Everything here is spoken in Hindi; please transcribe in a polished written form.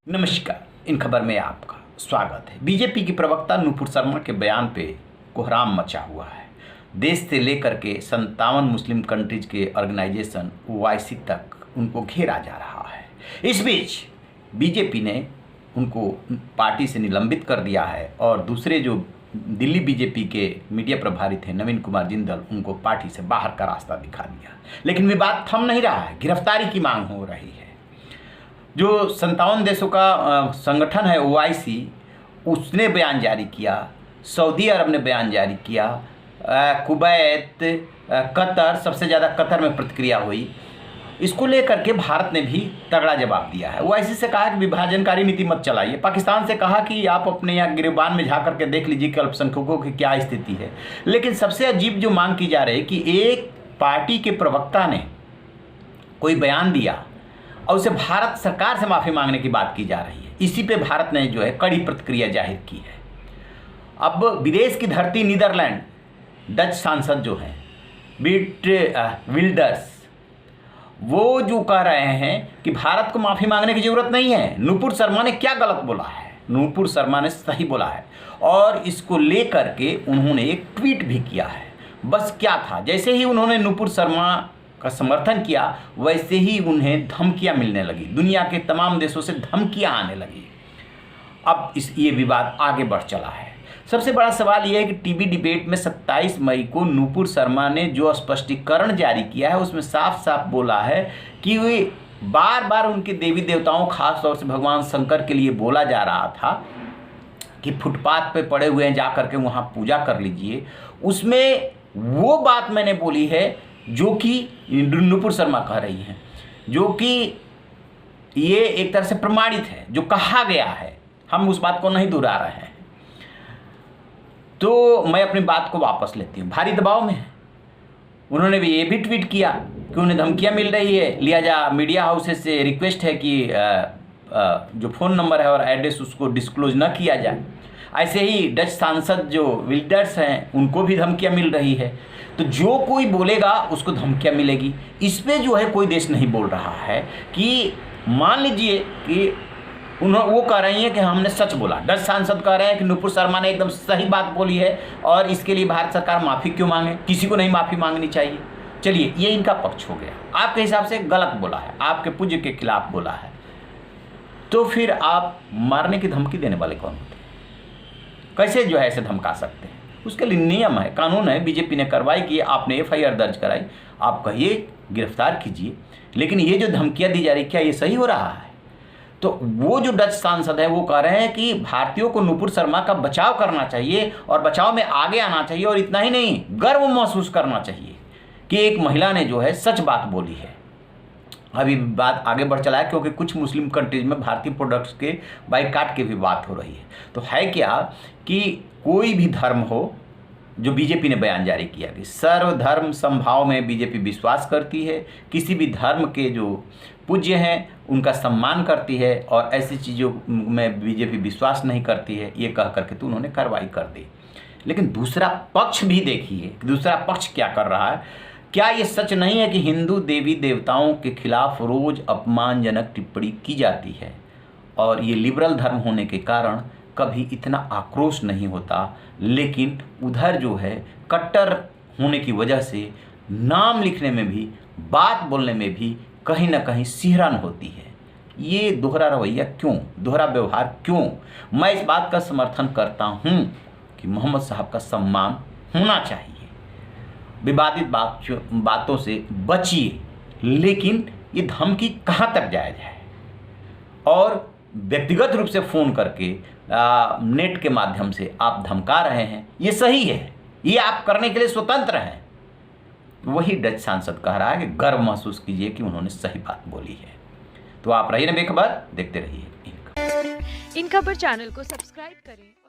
नमस्कार, इन खबर में आपका स्वागत है। बीजेपी की प्रवक्ता नुपुर शर्मा के बयान पे कोहराम मचा हुआ है। देश से लेकर के 57 मुस्लिम कंट्रीज के ऑर्गेनाइजेशन ओआईसी तक उनको घेरा जा रहा है। इस बीच बीजेपी ने उनको पार्टी से निलंबित कर दिया है और दूसरे जो दिल्ली बीजेपी के मीडिया प्रभारी थे नवीन कुमार जिंदल, उनको पार्टी से बाहर का रास्ता दिखा दिया। लेकिन विवाद थम नहीं रहा है, गिरफ्तारी की मांग हो रही है। जो 57 देशों का संगठन है ओआईसी, उसने बयान जारी किया, सऊदी अरब ने बयान जारी किया, कुवैत, कतर, सबसे ज़्यादा कतर में प्रतिक्रिया हुई। इसको लेकर के भारत ने भी तगड़ा जवाब दिया है। ओआईसी से कहा कि विभाजनकारी नीति मत चलाइए। पाकिस्तान से कहा कि आप अपने यहाँ गिरबान में जा करके देख लीजिए कि अल्पसंख्यकों की क्या स्थिति है। लेकिन सबसे अजीब जो मांग की जा रही है कि एक पार्टी के प्रवक्ता ने कोई बयान दिया और उसे भारत सरकार से माफ़ी मांगने की बात की जा रही है। इसी पे भारत ने जो है कड़ी प्रतिक्रिया जाहिर की है। अब विदेश की धरती नीदरलैंड, डच सांसद जो हैं बीट विल्डर्स, वो जो कह रहे हैं कि भारत को माफ़ी मांगने की ज़रूरत नहीं है। नुपुर शर्मा ने क्या गलत बोला है? नुपुर शर्मा ने सही बोला है और इसको लेकर के उन्होंने एक ट्वीट भी किया है। बस क्या था, जैसे ही उन्होंने नुपुर शर्मा का समर्थन किया वैसे ही उन्हें धमकियां मिलने लगी, दुनिया के तमाम देशों से धमकियां आने लगी। अब ये विवाद आगे बढ़ चला है। सबसे बड़ा सवाल यह है कि टीवी डिबेट में 27 मई को नुपुर शर्मा ने जो स्पष्टीकरण जारी किया है उसमें साफ साफ बोला है कि वे बार बार उनके देवी देवताओं, खास तौर से भगवान शंकर के लिए बोला जा रहा था कि फुटपाथ पे पड़े हुए हैं, जा करके वहाँ पूजा कर लीजिए। उसमें वो बात मैंने बोली है जो कि नुपुर शर्मा कह रही हैं, जो कि ये एक तरह से प्रमाणित है, जो कहा गया है, हम उस बात को नहीं दोहरा रहे हैं। तो मैं अपनी बात को वापस लेती हूँ। भारी दबाव में है। उन्होंने भी ये भी ट्वीट किया कि उन्हें धमकियाँ मिल रही है, लिहाजा मीडिया हाउसेस से रिक्वेस्ट है कि जो फ़ोन नंबर है और एड्रेस उसको डिस्क्लोज न किया जाए। ऐसे ही डच सांसद जो विल्डर्स हैं उनको भी धमकियाँ मिल रही है। तो जो कोई बोलेगा उसको धमकियाँ मिलेगी। इस पे जो है कोई देश नहीं बोल रहा है कि मान लीजिए कि वो कह रही हैं कि हमने सच बोला। डच सांसद कह रहे हैं कि नुपुर शर्मा ने एकदम सही बात बोली है और इसके लिए भारत सरकार माफ़ी क्यों मांगे, किसी को नहीं माफ़ी मांगनी चाहिए। चलिए, ये इनका पक्ष हो गया। आपके हिसाब से गलत बोला है, आपके पूज्य के खिलाफ बोला है, तो फिर आप मारने की धमकी देने वाले कौन होते हैं? कैसे जो है ऐसे धमका सकते हैं? उसके लिए नियम है, कानून है। बीजेपी ने कार्रवाई की, आपने एफआईआर दर्ज कराई, आप कहिए गिरफ्तार कीजिए। लेकिन ये जो धमकियां दी जा रही, क्या ये सही हो रहा है? तो वो जो डच सांसद है वो कह रहे हैं कि भारतीयों को नुपुर शर्मा का बचाव करना चाहिए और बचाव में आगे आना चाहिए, और इतना ही नहीं, गर्व महसूस करना चाहिए कि एक महिला ने जो है सच बात बोली है। अभी बात आगे बढ़ चला है क्योंकि कुछ मुस्लिम कंट्रीज में भारतीय प्रोडक्ट्स के बाइकाट की भी बात हो रही है। तो है क्या कि कोई भी धर्म हो, जो बीजेपी ने बयान जारी किया कि सर्वधर्म समभाव में बीजेपी विश्वास करती है, किसी भी धर्म के जो पूज्य हैं उनका सम्मान करती है और ऐसी चीज़ों में बीजेपी विश्वास नहीं करती है, ये कह करके तो उन्होंने कार्रवाई कर दी। लेकिन दूसरा पक्ष भी देखिए, दूसरा पक्ष क्या कर रहा है। क्या ये सच नहीं है कि हिंदू देवी देवताओं के खिलाफ रोज अपमानजनक टिप्पणी की जाती है और ये लिबरल धर्म होने के कारण कभी इतना आक्रोश नहीं होता, लेकिन उधर जो है कट्टर होने की वजह से नाम लिखने में भी, बात बोलने में भी कहीं ना कहीं सिहरन होती है। ये दोहरा रवैया क्यों, दोहरा व्यवहार क्यों? मैं इस बात का समर्थन करता हूँ कि मोहम्मद साहब का सम्मान होना चाहिए। विवादित बातों से बचिए, लेकिन ये धमकी कहाँ तक जायज़ है? और व्यक्तिगत रूप से फ़ोन करके नेट के माध्यम से आप धमका रहे हैं, ये सही है, ये आप करने के लिए स्वतंत्र हैं। वही डच सांसद कह रहा है कि गर्व महसूस कीजिए कि उन्होंने सही बात बोली है। तो आप रहिए ना बेखबर, देखते रहिए इन खबर चैनल को सब्सक्राइब करें।